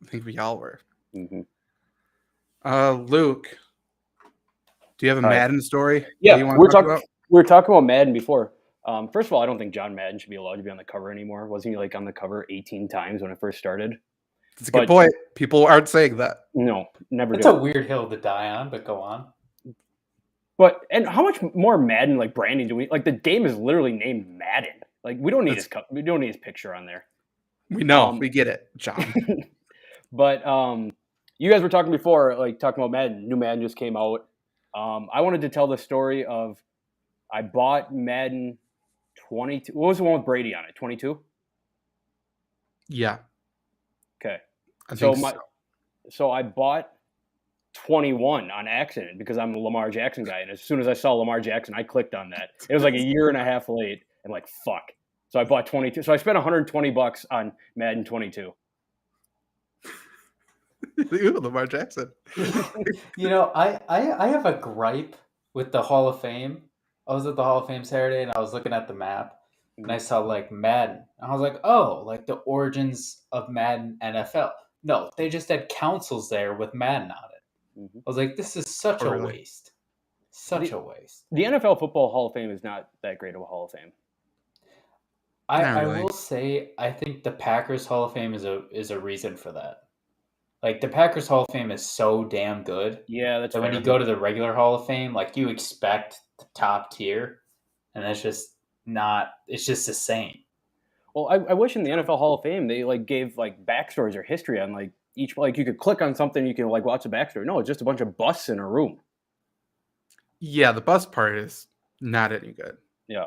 I think we all were. Mm-hmm. Luke, do you have a Hi. Madden story? Yeah, you we want to talk about? were talking about Madden before. First of all, I don't think John Madden should be allowed to be on the cover anymore. Wasn't he like on the cover 18 times when it first started? That's a good point. People aren't saying that. No, never. It's a weird hill to die on, but go on. But and how much more Madden like branding do we like? The game is literally named Madden. Like we don't need his picture on there. We know, we get it, John. But you guys were talking before, like talking about Madden. New Madden just came out. I wanted to tell the story of I bought Madden 22. What was the one with Brady on it? 22. Yeah. Okay. I think so. So I bought 21 on accident because I'm a Lamar Jackson guy, and as soon as I saw Lamar Jackson, I clicked on that. It was like a year and a half late. I'm like, fuck. So I bought 22. So I spent $120 on Madden 22. Lamar Jackson. You know, I have a gripe with the Hall of Fame. I was at the Hall of Fame Saturday and I was looking at the map and I saw like Madden. And I was like, oh, like the origins of Madden NFL. No, they just had councils there with Madden on it. Mm-hmm. I was like, this is such a waste. Such a waste. The NFL Football Hall of Fame is not that great of a Hall of Fame. I will say I think the Packers Hall of Fame is a reason for that. Like the Packers Hall of Fame is so damn good. Yeah, that's when you go to the regular Hall of Fame, like you expect the top tier, and it's just not. It's just the same. Well, I wish in the NFL Hall of Fame they like gave like backstories or history on like each. Like you could click on something, you can like watch the backstory. No, it's just a bunch of busts in a room. Yeah, the bust part is not any good. Yeah.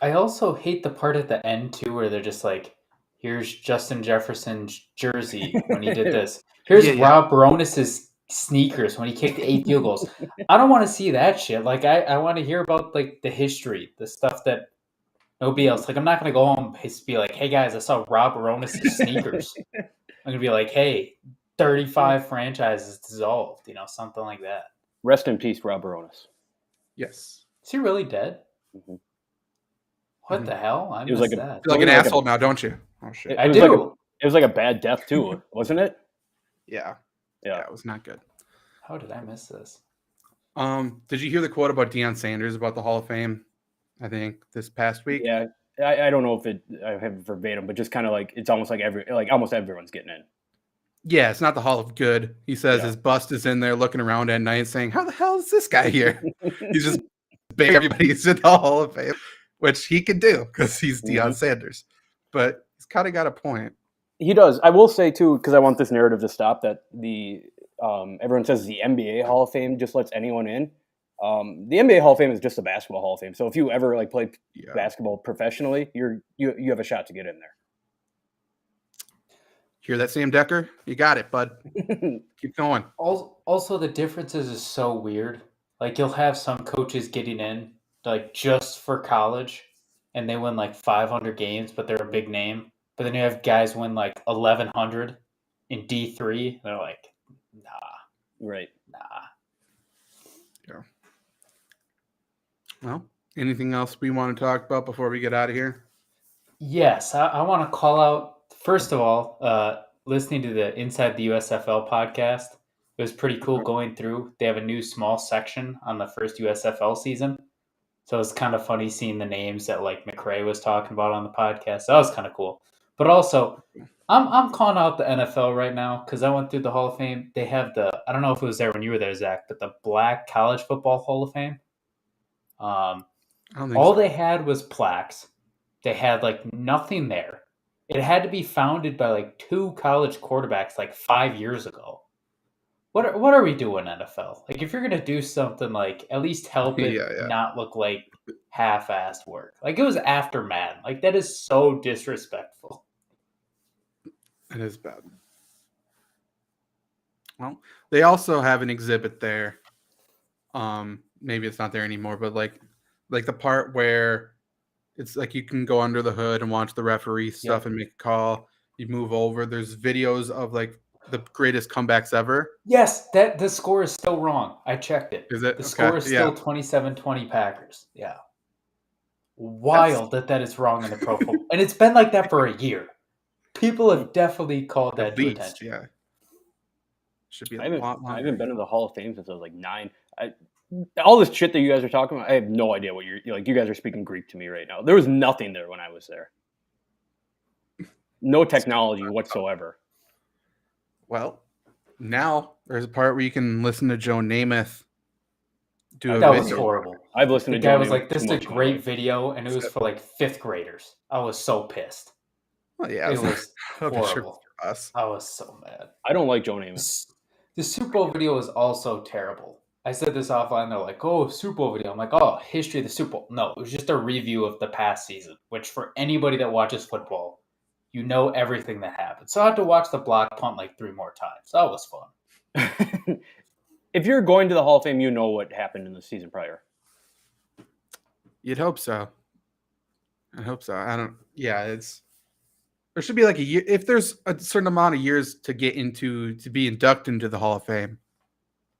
I also hate the part at the end too, where they're just like, here's Justin Jefferson's jersey when he did this. Here's Rob Baronis's sneakers when he kicked 8 field goals. I don't want to see that shit. Like I want to hear about like the history, the stuff that nobody else. Like I'm not gonna go home and be like, hey guys, I saw Rob Baronis's sneakers. I'm gonna be like, hey, 35 franchises dissolved, something like that. Rest in peace, Rob Baronis. Yes. Is he really dead? Mm-hmm. What the hell? I missed that. You're like an asshole now, don't you? Oh shit! I do. It was like a bad death too, wasn't it? Yeah. Yeah, it was not good. How did I miss this? Did you hear the quote about Deion Sanders about the Hall of Fame? I think this past week. Yeah, I don't know if I have it verbatim, but just kind of like it's almost like almost everyone's getting in. Yeah, it's not the Hall of Good. He says his bust is in there looking around at night saying, how the hell is this guy here? He's just begging everybody's in the Hall of Fame, which he can do because he's Deion Sanders. But he's kind of got a point. He does. I will say, too, because I want this narrative to stop, that the everyone says the NBA Hall of Fame just lets anyone in. The NBA Hall of Fame is just a basketball Hall of Fame. So if you ever like play basketball professionally, you have a shot to get in there. Hear that, Sam Decker? You got it, bud. Keep going. Also, the differences is so weird. Like you'll have some coaches getting in like just for college, and they win like 500 games, but they're a big name. But then you have guys win like 1,100 in D3. They're like, nah, right, nah. Yeah. Well, anything else we want to talk about before we get out of here? Yes, I want to call out. First of all, listening to the Inside the USFL podcast, it was pretty cool going through. They have a new small section on the first USFL season. So it's kind of funny seeing the names that like McRae was talking about on the podcast. That was kind of cool. But also, I'm calling out the NFL right now because I went through the Hall of Fame. They have I don't know if it was there when you were there, Zach, but the Black College Football Hall of Fame. They had was plaques. They had like nothing there. It had to be founded by like 2 college quarterbacks like 5 years ago. What are we doing, NFL? Like if you're gonna do something, like at least help it not look like half-assed work. Like it was after Madden. Like that is so disrespectful. It is bad. Well, they also have an exhibit there. Maybe it's not there anymore, but like the part where it's like you can go under the hood and watch the referee stuff and make a call. You move over. There's videos of like the greatest comebacks ever. Yes, that the score is still wrong. I checked it. Is it? The Okay, score is yeah. still 27-20 Packers. Yeah. Wild that is wrong in the pro football. And it's been like that for a year. People have definitely called that At to least, attention. yeah. Should be a I lot longer. haven't been in the Hall of Fame since I was like 9. All this shit that you guys are talking about, I have no idea what you're like. You guys are speaking Greek to me right now. There was nothing there when I was there. No technology whatsoever. Well, now there's a part where you can listen to Joe Namath do a That was video. horrible. I've listened The to guy Joe was Namath like, "This too is a much in my great life. video," and it was for like 5th graders. I was so pissed. Well, yeah, It was I'm sure horrible. for us. I was so mad. I don't like Joe Namath. The Super Bowl video is also terrible. I said this offline. They're like, "Oh, Super Bowl video." I'm like, "Oh, history of the Super Bowl." No, it was just a review of the past season. Which, for anybody that watches football, you know everything that happened. So I had to watch the block punt like 3 more times. That was fun. If you're going to the Hall of Fame, you know what happened in the season prior. You'd hope so. I hope so. I don't. Yeah, there should be like a year. If there's a certain amount of years to get into to be inducted into the Hall of Fame,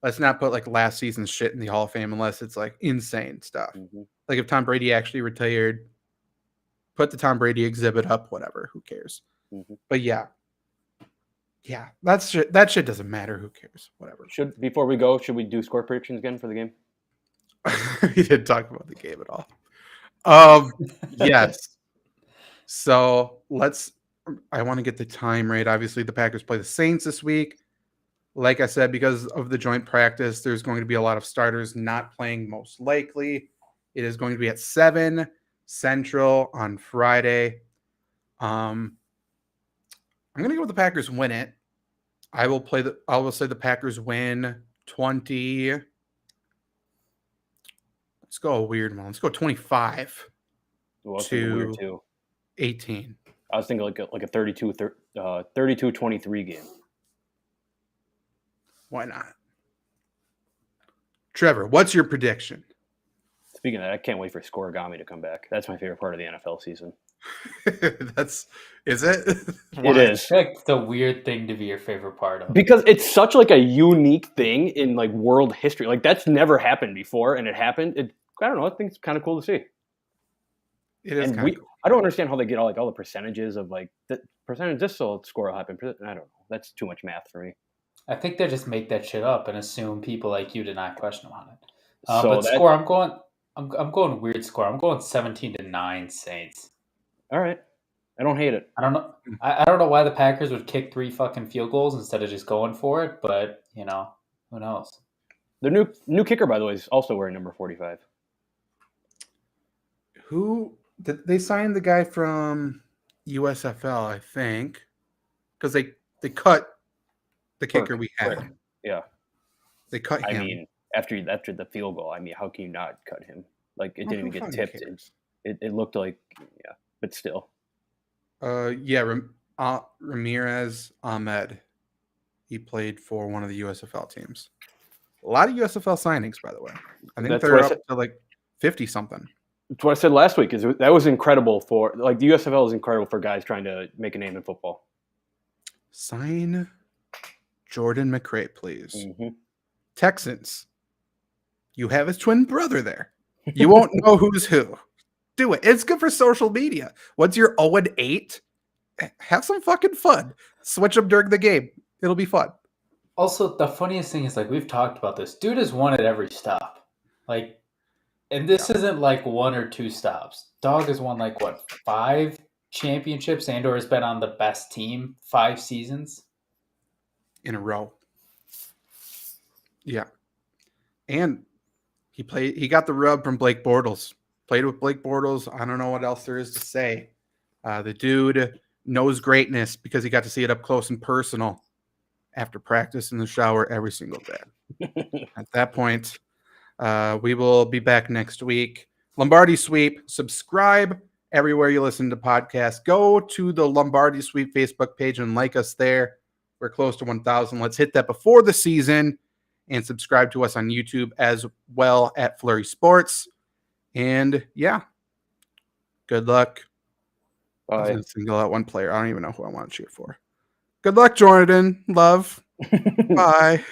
let's not put like last season's shit in the Hall of Fame unless it's like insane stuff. Mm-hmm. Like if Tom Brady actually retired, put the Tom Brady exhibit up. Whatever. Who cares? Mm-hmm. But yeah, that shit doesn't matter. Who cares? Whatever. Before we go, should we do score predictions again for the game? We didn't talk about the game at all. Yes. So I want to get the time right. Obviously, the Packers play the Saints this week. Like I said, because of the joint practice, there's going to be a lot of starters not playing most likely. It is going to be at 7 Central on Friday. I'm going to go with the Packers win it. I will say the Packers win 20. Let's go a weird one. Let's go 25 Weird too. 18. I was thinking like a 32-23 game. Why not? Trevor, what's your prediction? Speaking of that, I can't wait for Scorigami to come back. That's my favorite part of the NFL season. Is it? It is. It's like the weird thing to be your favorite part of. Because it's such like a unique thing in like world history. Like that's never happened before, and it happened. I don't know. I think it's kind of cool to see. It is kind of cool. I don't understand how they get all the percentages of like the percentage this score will happen. I don't know. That's too much math for me. I think they just make that shit up and assume people like you did not question on it. So but score, I'm going weird score. I'm going 17-9 Saints. All right, I don't hate it. I don't know. I don't know why the Packers would kick 3 fucking field goals instead of just going for it, but who knows? The new kicker, by the way, is also wearing number 45. Who did they sign? The guy from USFL, I think, because they cut the kicker we had. Yeah, they cut him. I mean, after the field goal, I mean, how can you not cut him? Like it didn't even get tipped. It looked like, yeah, but still. Ramirez Ahmed. He played for one of the USFL teams. A lot of USFL signings, by the way. I think they're up to like 50 something. That's what I said last week. That was incredible for like the USFL is incredible for guys trying to make a name in football. Sign Jordan McRae, please. Mm-hmm. Texans. You have his twin brother there. You won't know who's who. Do it. It's good for social media. Once you're 0-8, have some fucking fun. Switch them during the game. It'll be fun. Also, the funniest thing is, like, we've talked about this. Dude has won at every stop. Like, and this isn't like 1 or 2 stops. Dog has won like, what, 5 championships and/or has been on the best team 5 seasons in a row. Yeah. And he got the rub from Blake Bortles. Played with Blake Bortles. I don't know what else there is to say. The dude knows greatness because he got to see it up close and personal after practice in the shower every single day. At that point, we will be back next week. Lombardi Sweep. Subscribe everywhere you listen to podcasts. Go to the Lombardi Sweep Facebook page and like us there. We're close to 1,000. Let's hit that before the season. And subscribe to us on YouTube as well at Flurry Sports. And yeah, good luck. Bye. I was going to single out one player. I don't even know who I want to cheer for. Good luck, Jordan. Love. Bye.